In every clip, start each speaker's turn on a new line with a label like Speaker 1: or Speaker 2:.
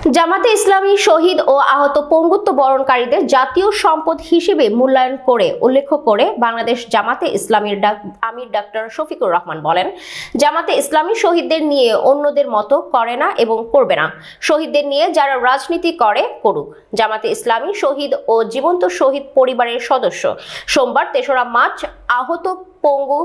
Speaker 1: জামাতে ইসলামী শহীদ ও আহত পঙ্গুত্ব বরণকারীদের জাতীয় সম্পদ হিসেবে মূল্যায়ন করে উল্লেখ করে বাংলাদেশ জামাতে ইসলামীর আমির ডাক্তার শফিকুর রহমান বলেন, জামাতে ইসলামী শহীদদের নিয়ে অন্যদের মতো করে না এবং করবে না। শহীদদের নিয়ে যারা রাজনীতি করে করুক। জামাতে ইসলামী শহীদ ও জীবন্ত শহীদ পরিবারের সদস্য সোমবার ৩রা মার্চ আহত পঙ্গু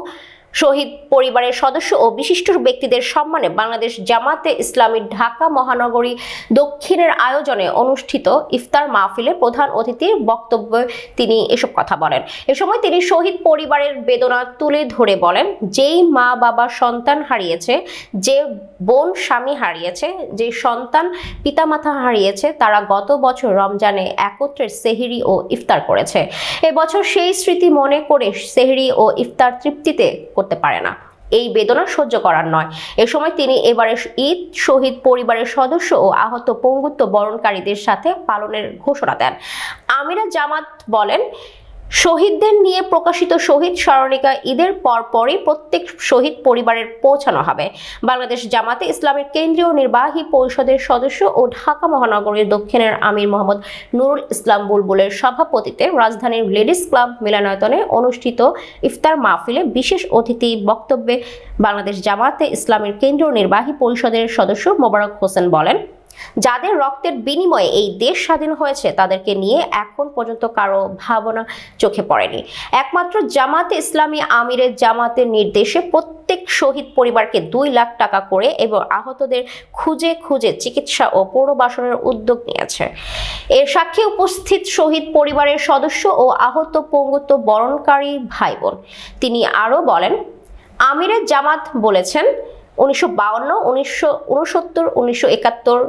Speaker 1: শহীদ পরিবারের সদস্য ও বিশিষ্ট ব্যক্তিদের সম্মানে বাংলাদেশ জামাতে ইসলামী ঢাকা মহানগরী দক্ষিণের আয়োজনে অনুষ্ঠিত ইফতার মাহফিলে প্রধান অতিথির বক্তব্যে তিনি এসব কথা বলেন। এ সময় তিনি শহীদ পরিবারের বেদনা তুলে ধরে বলেন, যেই মা বাবা সন্তান হারিয়েছে, যে বোন স্বামী হারিয়েছে, যে সন্তান পিতামাতা হারিয়েছে, তারা গত বছর রমজানে একত্রে সেহরি ও ইফতার করেছে। এবছর সেই স্মৃতি মনে করে সেহরি ও ইফতার তৃপ্তিতে করতে পারে না। এই বেদনা সহ্য করার নয়। এ সময় তিনি এবারের ঈদ শহীদ পরিবারের সদস্য ও আহত পঙ্গুত্ব বরণকারীদের সাথে পালনের ঘোষণা দেন। আমিরা জামাত বলেন, শহীদদের নিয়ে প্রকাশিত শহীদ স্মরণিকা ঈদের পরপরই প্রত্যেক শহীদ পরিবারের পৌঁছানো হবে। বাংলাদেশ জামাতে ইসলামের কেন্দ্রীয় নির্বাহী পরিষদের সদস্য ও ঢাকা মহানগরীর দক্ষিণের আমির মোহাম্মদ নুরুল ইসলাম বুলবুলের সভাপতিত্বে রাজধানীর লেডিস ক্লাব মিলনায়তনে অনুষ্ঠিত ইফতার মাহফিলে বিশেষ অতিথি বক্তব্যে বাংলাদেশ জামাতে ইসলামের কেন্দ্রীয় নির্বাহী পরিষদের সদস্য মোবারক হোসেন বলেন, যাদের রক্তের বিনিময়ে এই দেশ স্বাধীন হয়েছে তাদেরকে নিয়ে এখন পর্যন্ত কারো ভাবনা চোখে পড়েনি। একমাত্র জামাতে ইসলামী আমিরের জামাতের নির্দেশে প্রত্যেক শহীদ পরিবারকে 2 লাখ টাকা করে এবং আহতদের খুঁজে খুঁজে চিকিৎসা ও পুনর্বাসনের উদ্যোগ নিয়েছে। এর সাক্ষী উপস্থিত শহীদ পরিবারের সদস্য ও আহত পঙ্গুত্ব বরণকারী ভাই বোন। তিনি আরো বলেন, আমিরের জামাত বলেছেন 1952, 1969, 1971,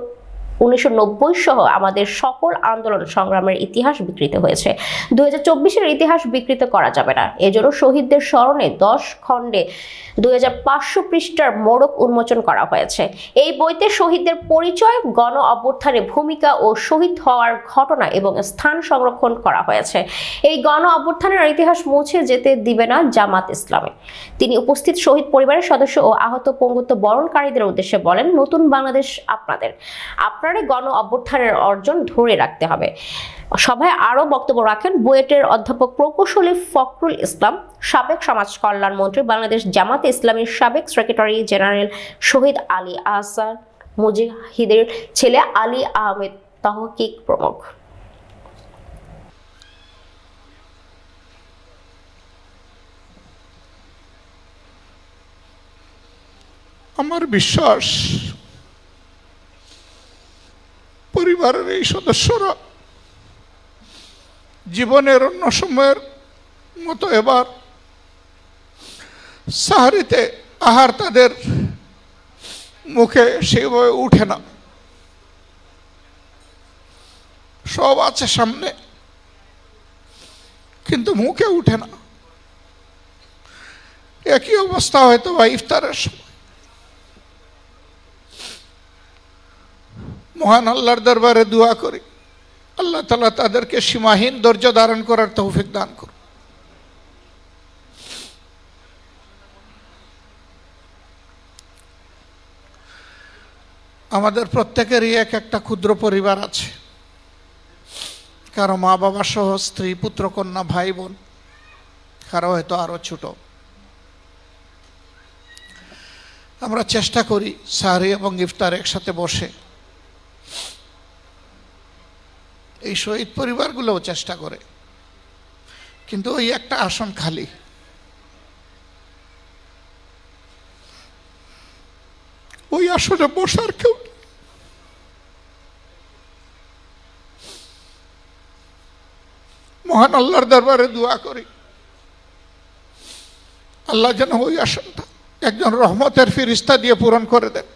Speaker 1: 1990 সহ আমাদের সকল আন্দোলন সংগ্রামের ইতিহাস বিকৃত হয়েছে। 2024-এর ইতিহাস বিকৃত করা যাবে না। এজন্য শহীদদের স্মরণে 10 খণ্ডে 2500 পৃষ্ঠার মোড়ক উন্মোচন করা হয়েছে। এই বইতে শহীদদের পরিচয়, গণ অভ্যুত্থানে ভূমিকা ও শহীদ হওয়ার ঘটনা এবং স্থান সংরক্ষণ করা হয়েছে। এই গণ অভ্যুত্থানের ইতিহাস মুছে যেতে দিবে না জামাত ইসলামী। তিনি উপস্থিত শহীদ পরিবারের সদস্য ও আহত পঙ্গুত্ব বরণকারীদের উদ্দেশ্যে বলেন, নতুন বাংলাদেশ আপনাদের গণ অভ্যুত্থানের অর্জন ধরে রাখতে হবে। সভায় আরো বক্তব্য রাখেন বুয়েটের অধ্যাপক প্রকৌশলী ফখরুল ইসলাম, সাবেক সমাজ কল্যাণ মন্ত্রী, বাংলাদেশ জামাতে ইসলামীর সাবেক সেক্রেটারি জেনারেল শহীদ আলী আহসান মুজাহিদের ছেলে আলী আহমেদ তহকিক প্রমুখ।
Speaker 2: আমার বিশ্বাস পরিবারের এই সদস্যরা জীবনের অন্য সময়ের মতো এবার সাহারিতে আহার তাদের মুখে সেইভাবে উঠে না। সব আছে সামনে, কিন্তু মুখে উঠে না। একই অবস্থা হয়তো বা ইফতারের সময়। মহান আল্লাহর দরবারে দোয়া করি, আল্লাহ তাআলা তাদেরকে সীমাহীন ধৈর্য ধারণ করার তৌফিক দান করুন। আমাদের প্রত্যেকেরই একটা ক্ষুদ্র পরিবার আছে। কারো মা বাবা সহ স্ত্রী, পুত্র, কন্যা, ভাই বোন, কারো হয়তো আরো ছোট। আমরা চেষ্টা করি সাহরি এবং ইফতার একসাথে বসে। এই শহীদ পরিবারগুলোও চেষ্টা করে, কিন্তু ওই একটা আসন খালি। ওই আসনে বসার কেউ। মহান আল্লাহর দরবারে দোয়া করি, আল্লাহ যেন ওই আসনটা একজন রহমতের ফিরিস্তা দিয়ে পূরণ করে দেন।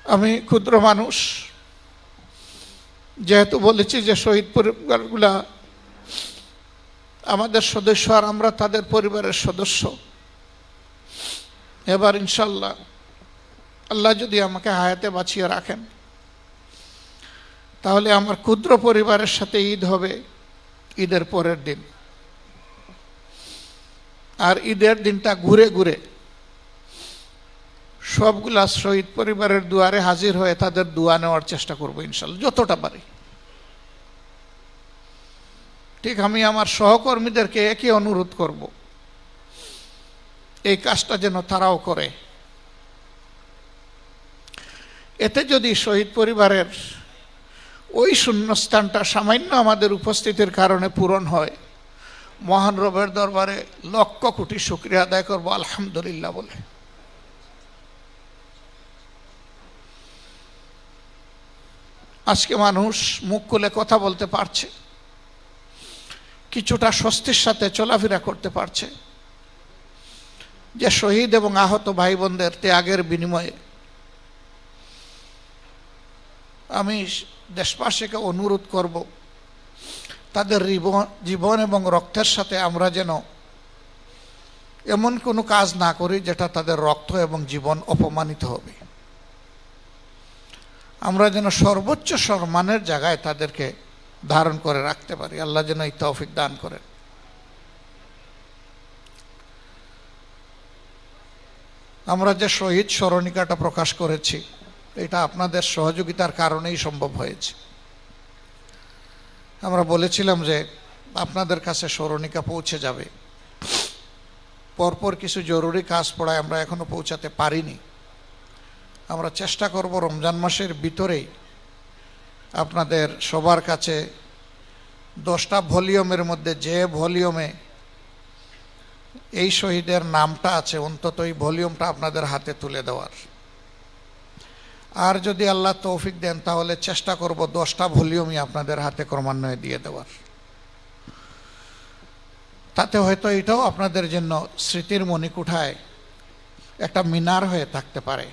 Speaker 2: আমি ক্ষুদ্র মানুষ, যেহেতু বলেছি যে শহীদ পরিবারগুলা আমাদের সদস্য আর আমরা তাদের পরিবারের সদস্য। এবার ইনশাল্লাহ আল্লাহ যদি আমাকে হায়াতে বাঁচিয়ে রাখেন, তাহলে আমার ক্ষুদ্র পরিবারের সাথে ঈদ হবে ঈদের পরের দিন। আর ঈদের দিনটা ঘুরে ঘুরে সবগুলা শহীদ পরিবারের দুয়ারে হাজির হয়ে তাদের দোয়া নেওয়ার চেষ্টা করব ইনশাল্লাহ, যতটা পারি। ঠিক আমি আমার সহকর্মীদেরকে একই অনুরোধ করব, এই কাজটা যেন তারাও করে। এতে যদি শহীদ পরিবারের ওই শূন্যস্থানটা সামান্য আমাদের উপস্থিতির কারণে পূরণ হয়, মহান রবের দরবারে লক্ষ কোটি শুকরিয়া আদায় করব আলহামদুলিল্লাহ বলে। আজকে মানুষ মুখ খুলে কথা বলতে পারছে, কিছুটা স্বস্তির সাথে চলাফেরা করতে পারছে, যে শহীদ এবং আহত ভাই বোনদের ত্যাগের বিনিময়ে। আমি দেশবাসীকে অনুরোধ করব, তাদের জীবন এবং রক্তের সাথে আমরা যেন এমন কোনো কাজ না করি যেটা তাদের রক্ত এবং জীবন অপমানিত হবে। আমরা যেন সর্বোচ্চ সম্মানের জায়গায় তাদেরকে ধারণ করে রাখতে পারি। আল্লাহ যেন এই তৌফিক দান করেন। আমরা যে শহীদ স্মরণিকাটা প্রকাশ করেছি, এটা আপনাদের সহযোগিতার কারণেই সম্ভব হয়েছে। আমরা বলেছিলাম যে আপনাদের কাছে স্মরণিকা পৌঁছে যাবে, পরপর কিছু জরুরি কাজ পড়ায় আমরা এখনো পৌঁছাতে পারিনি। আমরা চেষ্টা করব রমজান মাসের ভিতরেই আপনাদের সবার কাছে 10টা ভলিউমের মধ্যে যে ভলিউমে এই শহীদের নামটা আছে, অন্তত এই ভলিউমটা আপনাদের হাতে তুলে দেওয়ার। আর যদি আল্লাহ তৌফিক দেন তাহলে চেষ্টা করব 10টা ভলিউমই আপনাদের হাতে ক্রমান্বয়ে দিয়ে দেওয়ার। তাতে হয়তো এটাও আপনাদের জন্য স্মৃতির মণিকুঠায় একটা মিনার হয়ে থাকতে পারে।